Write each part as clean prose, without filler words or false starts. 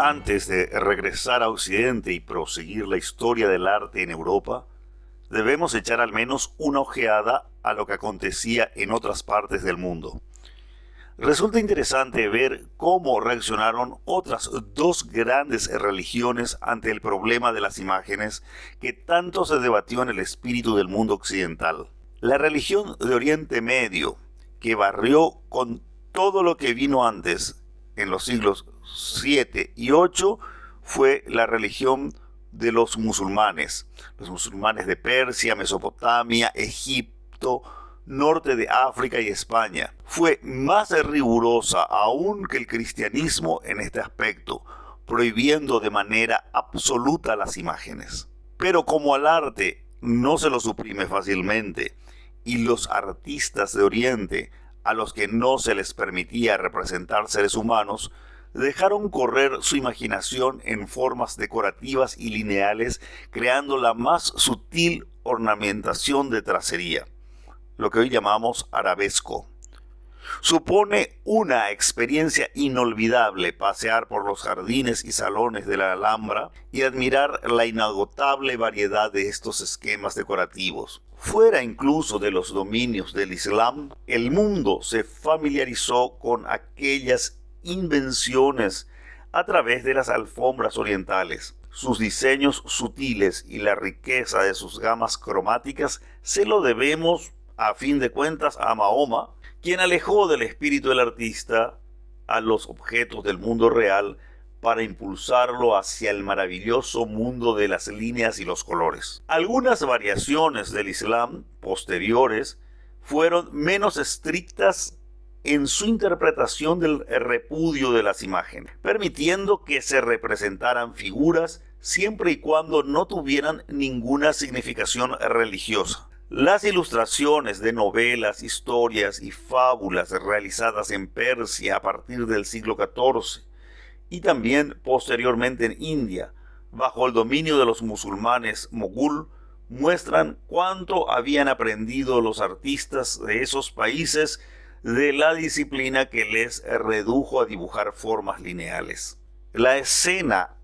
Antes de regresar a Occidente y proseguir la historia del arte en Europa, debemos echar al menos una ojeada a lo que acontecía en otras partes del mundo. Resulta interesante ver cómo reaccionaron otras dos grandes religiones ante el problema de las imágenes que tanto se debatió en el espíritu del mundo occidental. La religión de Oriente Medio, que barrió con todo lo que vino antes en los siglos 7 y 8, fue la religión de los musulmanes de Persia, Mesopotamia, Egipto, norte de África y España. Fue más rigurosa aún que el cristianismo en este aspecto, prohibiendo de manera absoluta las imágenes. Pero como al arte no se lo suprime fácilmente, y los artistas de Oriente, a los que no se les permitía representar seres humanos, dejaron correr su imaginación en formas decorativas y lineales, creando la más sutil ornamentación de tracería, lo que hoy llamamos arabesco. Supone una experiencia inolvidable pasear por los jardines y salones de la Alhambra y admirar la inagotable variedad de estos esquemas decorativos. Fuera incluso de los dominios del Islam, el mundo se familiarizó con aquellas invenciones a través de las alfombras orientales. Sus diseños sutiles y la riqueza de sus gamas cromáticas se lo debemos, a fin de cuentas, a Mahoma, quien alejó del espíritu del artista a los objetos del mundo real para impulsarlo hacia el maravilloso mundo de las líneas y los colores. Algunas variaciones del Islam posteriores fueron menos estrictas en su interpretación del repudio de las imágenes, permitiendo que se representaran figuras siempre y cuando no tuvieran ninguna significación religiosa. Las ilustraciones de novelas, historias y fábulas realizadas en Persia a partir del siglo XIV y también posteriormente en India, bajo el dominio de los musulmanes mogul, muestran cuánto habían aprendido los artistas de esos países de la disciplina que les redujo a dibujar formas lineales. La escena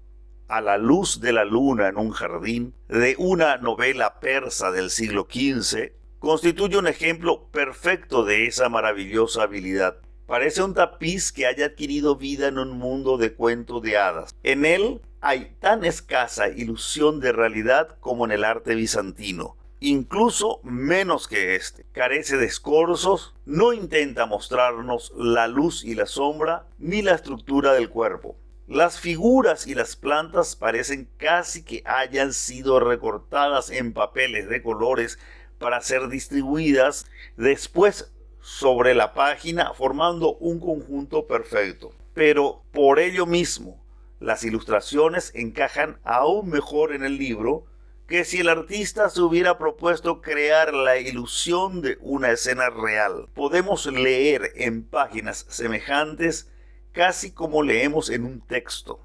a la luz de la luna en un jardín de una novela persa del siglo XV constituye un ejemplo perfecto de esa maravillosa habilidad. Parece un tapiz que haya adquirido vida en un mundo de cuento de hadas. En él hay tan escasa ilusión de realidad como en el arte bizantino, incluso menos que este. Carece de escorzos, no intenta mostrarnos la luz y la sombra, ni la estructura del cuerpo. Las figuras y las plantas parecen casi que hayan sido recortadas en papeles de colores para ser distribuidas después sobre la página, formando un conjunto perfecto. Pero por ello mismo, las ilustraciones encajan aún mejor en el libro que si el artista se hubiera propuesto crear la ilusión de una escena real. Podemos leer en páginas semejantes casi como leemos en un texto.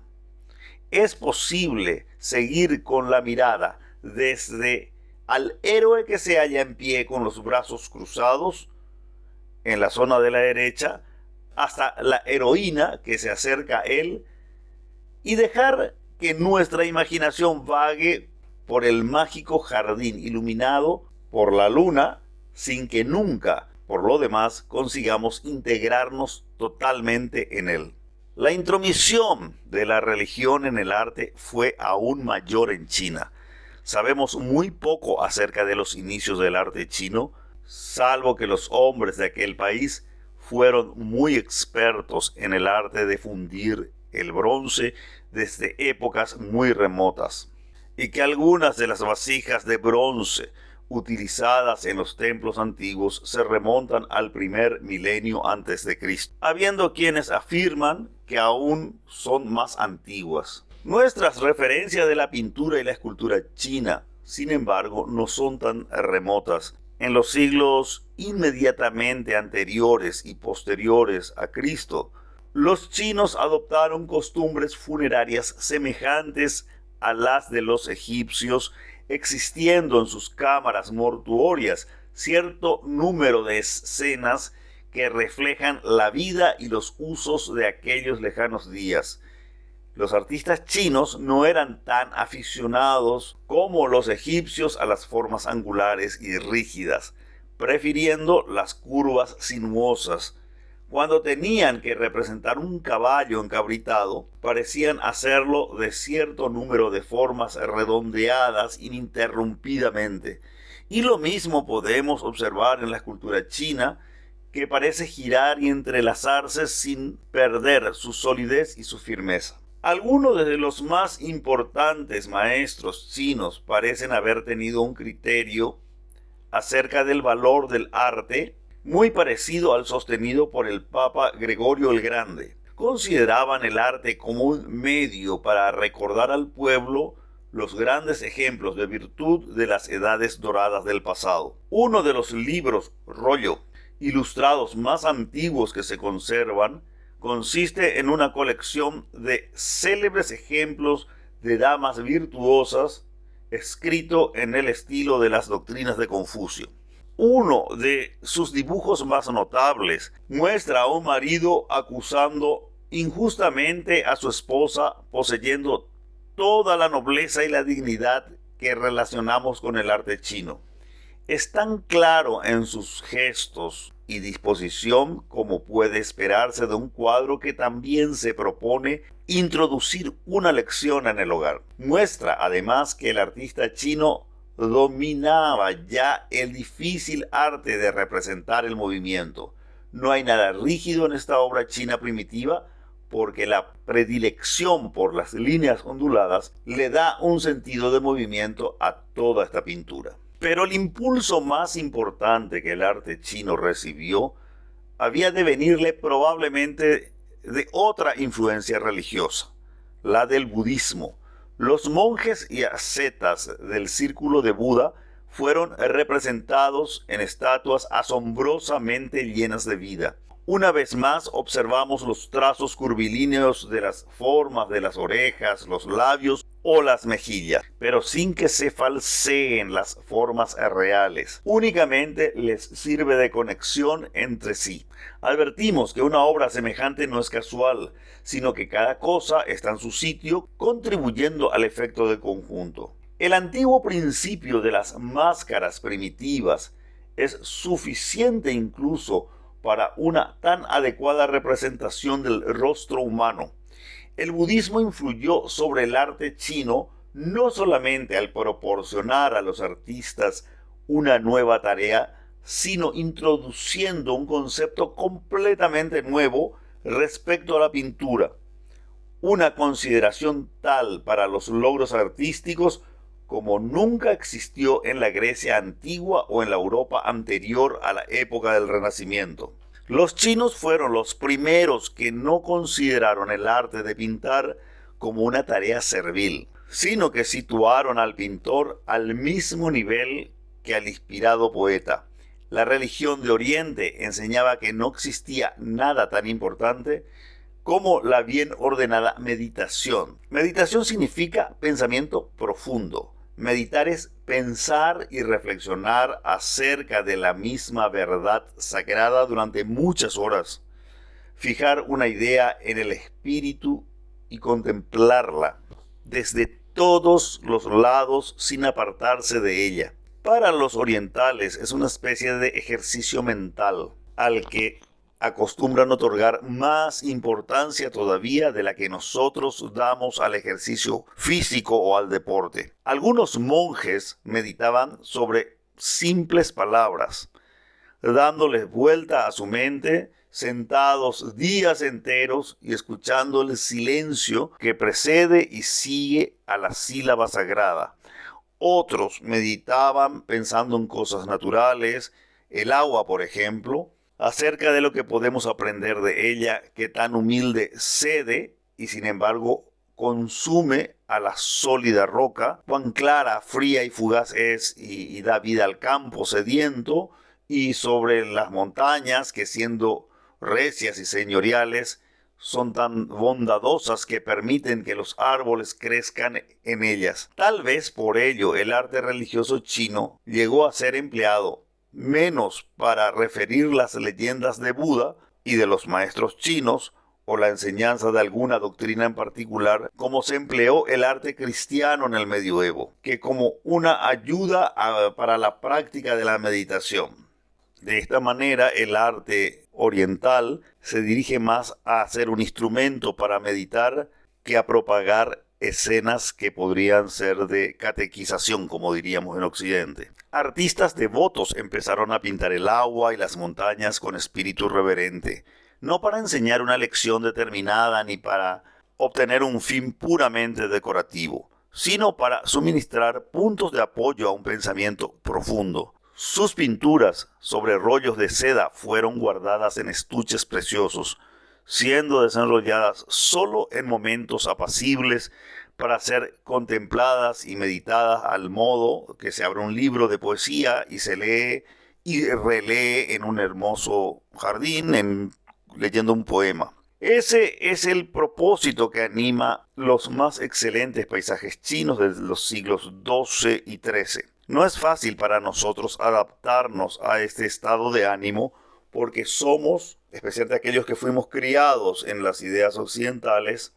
Es posible seguir con la mirada desde al héroe que se halla en pie con los brazos cruzados en la zona de la derecha, hasta la heroína que se acerca a él, y dejar que nuestra imaginación vague por el mágico jardín iluminado por la luna, sin que nunca, por lo demás, consigamos integrarnos totalmente en él. La intromisión de la religión en el arte fue aún mayor en China. Sabemos muy poco acerca de los inicios del arte chino, salvo que los hombres de aquel país fueron muy expertos en el arte de fundir el bronce desde épocas muy remotas, y que algunas de las vasijas de bronce utilizadas en los templos antiguos se remontan al primer milenio antes de Cristo, habiendo quienes afirman que aún son más antiguas. Nuestras referencias de la pintura y la escultura china, sin embargo, no son tan remotas. En los siglos inmediatamente anteriores y posteriores a Cristo, los chinos adoptaron costumbres funerarias semejantes a las de los egipcios, existiendo en sus cámaras mortuorias cierto número de escenas que reflejan la vida y los usos de aquellos lejanos días. Los artistas chinos no eran tan aficionados como los egipcios a las formas angulares y rígidas, prefiriendo las curvas sinuosas. Cuando tenían que representar un caballo encabritado, parecían hacerlo de cierto número de formas redondeadas ininterrumpidamente. Y lo mismo podemos observar en la escultura china, que parece girar y entrelazarse sin perder su solidez y su firmeza. Algunos de los más importantes maestros chinos parecen haber tenido un criterio acerca del valor del arte muy parecido al sostenido por el Papa Gregorio el Grande. Consideraban el arte como un medio para recordar al pueblo los grandes ejemplos de virtud de las edades doradas del pasado. Uno de los libros rollo ilustrados más antiguos que se conservan consiste en una colección de célebres ejemplos de damas virtuosas escrito en el estilo de las doctrinas de Confucio. Uno de sus dibujos más notables muestra a un marido acusando injustamente a su esposa, poseyendo toda la nobleza y la dignidad que relacionamos con el arte chino. Es tan claro en sus gestos y disposición como puede esperarse de un cuadro que también se propone introducir una lección en el hogar. Muestra además que el artista chino dominaba ya el difícil arte de representar el movimiento. No hay nada rígido en esta obra china primitiva, porque la predilección por las líneas onduladas le da un sentido de movimiento a toda esta pintura. Pero el impulso más importante que el arte chino recibió había de venirle probablemente de otra influencia religiosa, la del budismo. Los monjes y ascetas del círculo de Buda fueron representados en estatuas asombrosamente llenas de vida. Una vez más observamos los trazos curvilíneos de las formas de las orejas, los labios o las mejillas, pero sin que se falseen las formas reales. Únicamente les sirve de conexión entre sí. Advertimos que una obra semejante no es casual, sino que cada cosa está en su sitio, contribuyendo al efecto del conjunto. El antiguo principio de las máscaras primitivas es suficiente incluso para una tan adecuada representación del rostro humano. El budismo influyó sobre el arte chino no solamente al proporcionar a los artistas una nueva tarea, sino introduciendo un concepto completamente nuevo respecto a la pintura. Una consideración tal para los logros artísticos como nunca existió en la Grecia antigua o en la Europa anterior a la época del Renacimiento. Los chinos fueron los primeros que no consideraron el arte de pintar como una tarea servil, sino que situaron al pintor al mismo nivel que al inspirado poeta. La religión de Oriente enseñaba que no existía nada tan importante como la bien ordenada meditación. Meditación significa pensamiento profundo. Meditar es pensar y reflexionar acerca de la misma verdad sagrada durante muchas horas. Fijar una idea en el espíritu y contemplarla desde todos los lados sin apartarse de ella. Para los orientales es una especie de ejercicio mental al que acostumbran otorgar más importancia todavía de la que nosotros damos al ejercicio físico o al deporte. Algunos monjes meditaban sobre simples palabras, dándoles vuelta a su mente, sentados días enteros y escuchando el silencio que precede y sigue a la sílaba sagrada. Otros meditaban pensando en cosas naturales, el agua, por ejemplo, acerca de lo que podemos aprender de ella, que tan humilde cede y sin embargo consume a la sólida roca, cuán clara, fría y fugaz es y da vida al campo sediento, y sobre las montañas que siendo recias y señoriales son tan bondadosas que permiten que los árboles crezcan en ellas. Tal vez por ello el arte religioso chino llegó a ser empleado menos para referir las leyendas de Buda y de los maestros chinos o la enseñanza de alguna doctrina en particular, como se empleó el arte cristiano en el medioevo, que como una ayuda para la práctica de la meditación. De esta manera, el arte oriental se dirige más a ser un instrumento para meditar que a propagar escenas que podrían ser de catequización, como diríamos en Occidente. Artistas devotos empezaron a pintar el agua y las montañas con espíritu reverente, no para enseñar una lección determinada ni para obtener un fin puramente decorativo, sino para suministrar puntos de apoyo a un pensamiento profundo. Sus pinturas sobre rollos de seda fueron guardadas en estuches preciosos, siendo desenrolladas solo en momentos apacibles para ser contempladas y meditadas al modo que se abre un libro de poesía y se lee y relee en un hermoso jardín, leyendo un poema. Ese es el propósito que anima los más excelentes paisajes chinos de los siglos XII y XIII. No es fácil para nosotros adaptarnos a este estado de ánimo porque somos, especialmente aquellos que fuimos criados en las ideas occidentales,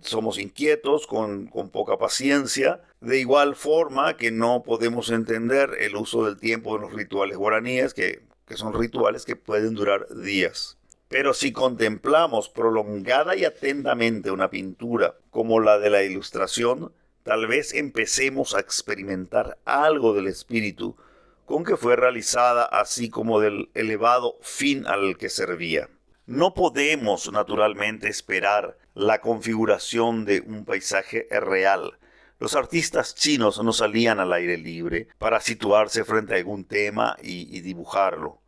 somos inquietos, con poca paciencia, de igual forma que no podemos entender el uso del tiempo en los rituales guaraníes, que son rituales que pueden durar días. Pero si contemplamos prolongada y atentamente una pintura como la de la Ilustración, tal vez empecemos a experimentar algo del espíritu con que fue realizada, así como del elevado fin al que servía. No podemos, naturalmente, esperar la configuración de un paisaje real. Los artistas chinos no salían al aire libre para situarse frente a algún tema y dibujarlo.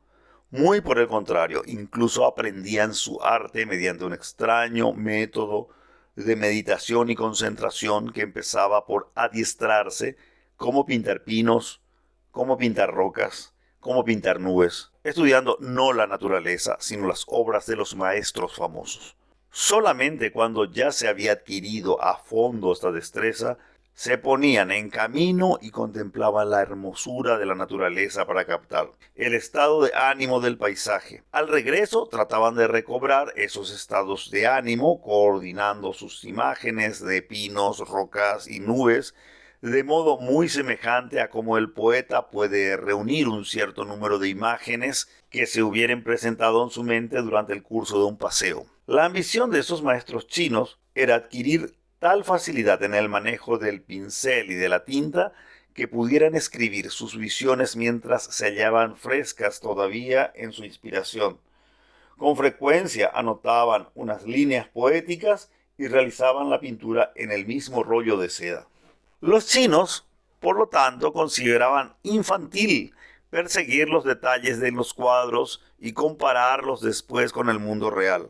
Muy por el contrario, incluso aprendían su arte mediante un extraño método de meditación y concentración que empezaba por adiestrarse cómo pintar pinos, cómo pintar rocas, cómo pintar nubes, estudiando no la naturaleza, sino las obras de los maestros famosos. Solamente cuando ya se había adquirido a fondo esta destreza, se ponían en camino y contemplaban la hermosura de la naturaleza para captar el estado de ánimo del paisaje. Al regreso trataban de recobrar esos estados de ánimo, coordinando sus imágenes de pinos, rocas y nubes, de modo muy semejante a cómo el poeta puede reunir un cierto número de imágenes que se hubieran presentado en su mente durante el curso de un paseo. La ambición de esos maestros chinos era adquirir tal facilidad en el manejo del pincel y de la tinta que pudieran escribir sus visiones mientras se hallaban frescas todavía en su inspiración. Con frecuencia anotaban unas líneas poéticas y realizaban la pintura en el mismo rollo de seda. Los chinos, por lo tanto, consideraban infantil perseguir los detalles de los cuadros y compararlos después con el mundo real.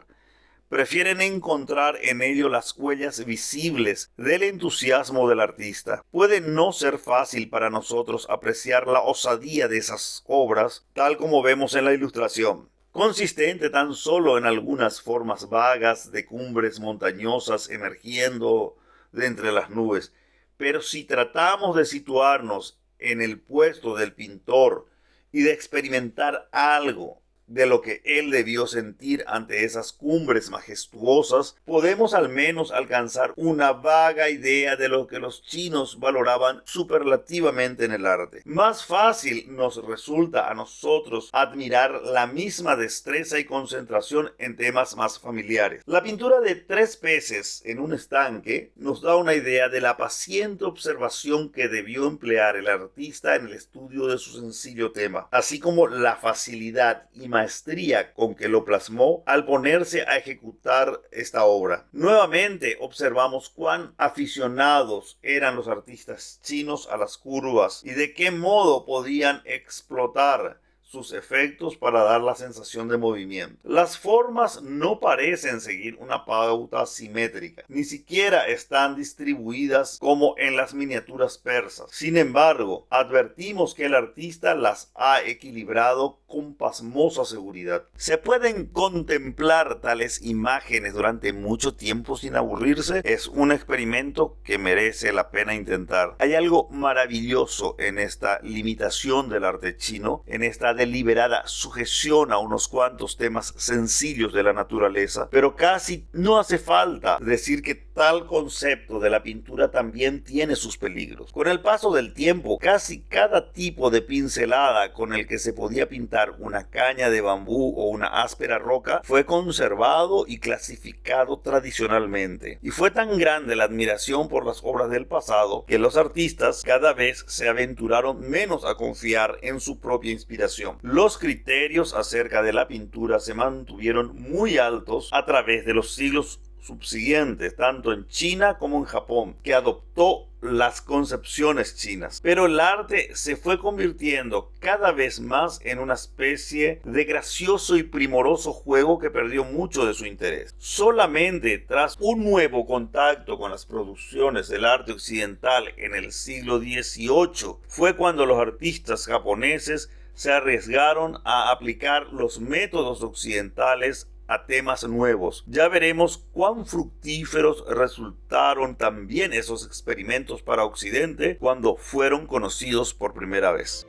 Prefieren encontrar en ello las huellas visibles del entusiasmo del artista. Puede no ser fácil para nosotros apreciar la osadía de esas obras, tal como vemos en la Ilustración, consistente tan solo en algunas formas vagas de cumbres montañosas emergiendo de entre las nubes. Pero si tratamos de situarnos en el puesto del pintor y de experimentar algo de lo que él debió sentir ante esas cumbres majestuosas, podemos al menos alcanzar una vaga idea de lo que los chinos valoraban superlativamente en el arte. Más fácil nos resulta a nosotros admirar la misma destreza y concentración en temas más familiares. La pintura de 3 peces en un estanque nos da una idea de la paciente observación que debió emplear el artista en el estudio de su sencillo tema, así como la facilidad y maestría con que lo plasmó al ponerse a ejecutar esta obra. Nuevamente observamos cuán aficionados eran los artistas chinos a las curvas y de qué modo podían explotar sus efectos para dar la sensación de movimiento. Las formas no parecen seguir una pauta simétrica, ni siquiera están distribuidas como en las miniaturas persas. Sin embargo, advertimos que el artista las ha equilibrado con pasmosa seguridad. Se pueden contemplar tales imágenes durante mucho tiempo sin aburrirse. Es un experimento que merece la pena intentar. Hay algo maravilloso en esta limitación del arte chino, en esta deliberada sujeción a unos cuantos temas sencillos de la naturaleza, pero casi no hace falta decir que tal concepto de la pintura también tiene sus peligros. Con el paso del tiempo, casi cada tipo de pincelada con el que se podía pintar una caña de bambú o una áspera roca fue conservado y clasificado tradicionalmente. Y fue tan grande la admiración por las obras del pasado que los artistas cada vez se aventuraron menos a confiar en su propia inspiración. Los criterios acerca de la pintura se mantuvieron muy altos a través de los siglos subsiguientes, tanto en China como en Japón, que adoptó las concepciones chinas. Pero el arte se fue convirtiendo cada vez más en una especie de gracioso y primoroso juego que perdió mucho de su interés. Solamente tras un nuevo contacto con las producciones del arte occidental en el siglo XVIII fue cuando los artistas japoneses se arriesgaron a aplicar los métodos occidentales a temas nuevos. Ya veremos cuán fructíferos resultaron también esos experimentos para Occidente cuando fueron conocidos por primera vez.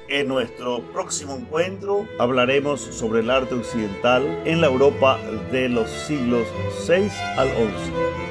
En nuestro próximo encuentro hablaremos sobre el arte occidental en la Europa de los siglos VI al XI.